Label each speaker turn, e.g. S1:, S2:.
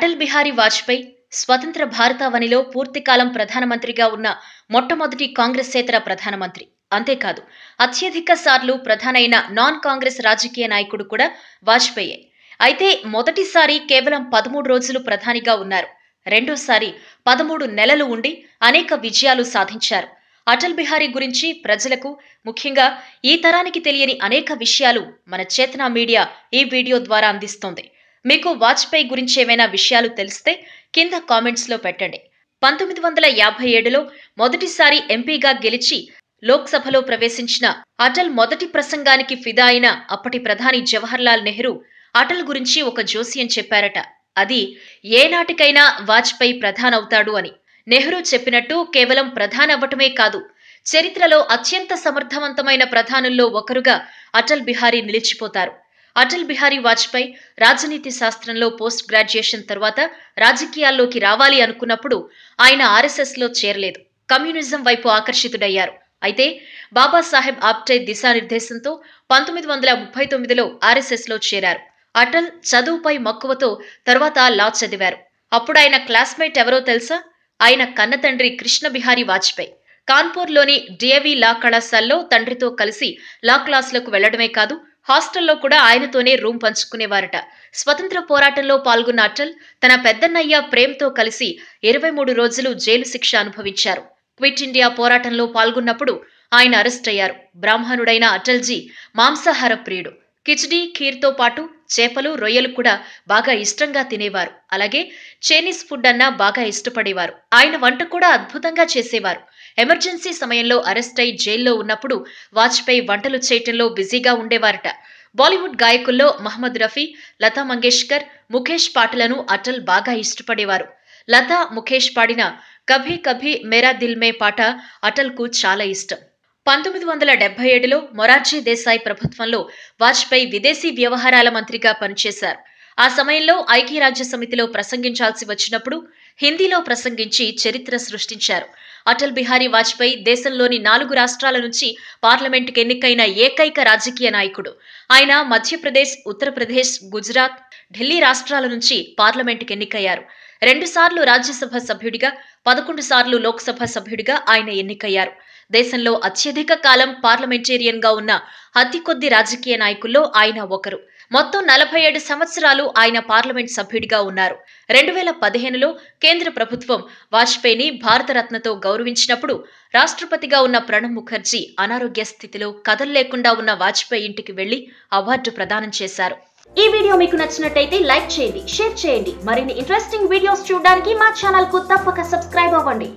S1: అటల్ బిహారీ వాజ్పేయి స్వతంత్ర భారతావనిలో పూర్తికాలం ప్రధానమంత్రిగా ఉన్న మొట్టమొదటి కాంగ్రెసేతర ప్రధానమంత్రి. అంతేకాదు, అత్యధిక సార్లు ప్రధానైన నాన్ కాంగ్రెస్ రాజకీయ నాయకుడు కూడా వాజ్పేయే. అయితే మొదటిసారి కేవలం 13 రోజులు ప్రధానిగా ఉన్నారు. రెండోసారి 13 నెలలు ఉండి అనేక విజయాలు సాధించారు. అటల్ బిహారీ గురించి ప్రజలకు, ముఖ్యంగా ఈ తరానికి తెలియని అనేక విషయాలు మన చేతన మీడియా ఈ వీడియో ద్వారా అందిస్తోంది. మీకు వాజ్పేయి గురించి ఏమైనా విషయాలు తెలిస్తే కింద కామెంట్స్లో పెట్టండి. 1957లో మొదటిసారి ఎంపీగా గెలిచి లోక్సభలో ప్రవేశించిన అటల్ మొదటి ప్రసంగానికి ఫిదా అయిన అప్పటి ప్రధాని జవహర్లాల్ నెహ్రూ అటల్ గురించి ఒక జోస్యం చెప్పారట. అది ఏనాటికైనా వాజ్పేయి ప్రధానవుతాడు అని. నెహ్రూ చెప్పినట్టు కేవలం ప్రధానవ్వటమే కాదు, చరిత్రలో అత్యంత సమర్థవంతమైన ప్రధానుల్లో ఒకరుగా అటల్ బిహారీ నిలిచిపోతారు. అటల్ బిహారీ వాజ్పేయి రాజనీతి శాస్త్రంలో పోస్ట్ గ్రాడ్యుయేషన్ తర్వాత రాజకీయాల్లోకి రావాలి అనుకున్నప్పుడు ఆయన ఆర్ఎస్ఎస్లో చేరలేదు. కమ్యూనిజం వైపు ఆకర్షితుడయ్యారు. అయితే బాబాసాహెబ్ ఆప్టే దిశానిర్దేశంతో 1939లో ఆర్ఎస్ఎస్లో చేరారు. అటల్ చదువుపై మక్కువతో తర్వాత లా చదివారు. అప్పుడు ఆయన క్లాస్మేట్ ఎవరో తెలుసా? ఆయన కన్నతండ్రి కృష్ణ బిహారీ వాజ్పేయి. కాన్పూర్లోని డిఏవి లా కళాశాలలో తండ్రితో కలిసి లా క్లాసులకు వెళ్లడమే కాదు, హాస్టల్లో కూడా ఆయనతోనే రూమ్ పంచుకునేవారట. స్వతంత్ర పోరాటంలో పాల్గొన్న అటల్ తన పెద్దన్నయ్య ప్రేమ్తో కలిసి 23 రోజులు జైలు శిక్ష అనుభవించారు. క్విట్ ఇండియా పోరాటంలో పాల్గొన్నప్పుడు ఆయన అరెస్ట్ అయ్యారు. బ్రాహ్మణుడైన అటల్జీ మాంసాహార ప్రియుడు. కిచిడీ, ఖీర్తో పాటు చేపలు, రొయ్యలు కూడా బాగా ఇష్టంగా తినేవారు. అలాగే చైనీస్ ఫుడ్ అన్నా బాగా ఇష్టపడేవారు. ఆయన వంట కూడా అద్భుతంగా చేసేవారు. ఎమర్జెన్సీ సమయంలో అరెస్ట్ అయి జైల్లో ఉన్నప్పుడు వాజ్పేయి వంటలు చేయటంలో బిజీగా ఉండేవారట. బాలీవుడ్ గాయకుల్లో మహమ్మద్ రఫీ, లతా మంగేష్కర్, ముఖేష్ పాటలను అటల్ బాగా ఇష్టపడేవారు. లతా, ముఖేష్ పాడిన కభీ కభీ మేరా దిల్ మే పాట అటల్కు చాలా ఇష్టం. 1977లో మొరార్జీ దేశాయ్ ప్రభుత్వంలో వాజ్పేయి విదేశీ వ్యవహారాల మంత్రిగా పనిచేశారు. ఆ సమయంలో ఐక్యరాజ్య సమితిలో ప్రసంగించాల్సి వచ్చినప్పుడు హిందీలో ప్రసంగించి చరిత్ర సృష్టించారు. అటల్ బిహారీ వాజ్పేయి దేశంలోని 4 రాష్ట్రాల నుంచి పార్లమెంటుకు ఎన్నికైన ఏకైక రాజకీయ నాయకుడు. ఆయన మధ్యప్రదేశ్, ఉత్తరప్రదేశ్, గుజరాత్, ఢిల్లీ రాష్ట్రాల నుంచి పార్లమెంటుకు ఎన్నికయ్యారు. 2 సార్లు రాజ్యసభ సభ్యుడిగా, 11 సార్లు లోక్సభ సభ్యుడిగా ఆయన ఎన్నికయ్యారు. దేశంలో అత్యధిక కాలం పార్లమెంటేరియన్గా ఉన్న అతి కొద్ది రాజకీయ నాయకుల్లో ఆయన ఒకరు. మొత్తం 47 సంవత్సరాలు ఆయన పార్లమెంట్ సభ్యుడిగా ఉన్నారు. 2015లో కేంద్ర ప్రభుత్వం వాజ్పేయిని భారతరత్నతో గౌరవించినప్పుడు రాష్ట్రపతిగా ఉన్న ప్రణబ్ ముఖర్జీ అనారోగ్య స్థితిలో కదల్లేకుండా ఉన్న వాజ్పేయి ఇంటికి వెళ్లి అవార్డు ప్రదానం చేశారు. ఈ వీడియో మీకు నచ్చినట్టయితే లైక్ చేయండి, షేర్ చేయండి. మరిన్ని ఇంట్రెస్టింగ్ వీడియోస్ చూడడానికి మా ఛానల్ కు తప్పక సబ్స్క్రైబ్ అవ్వండి.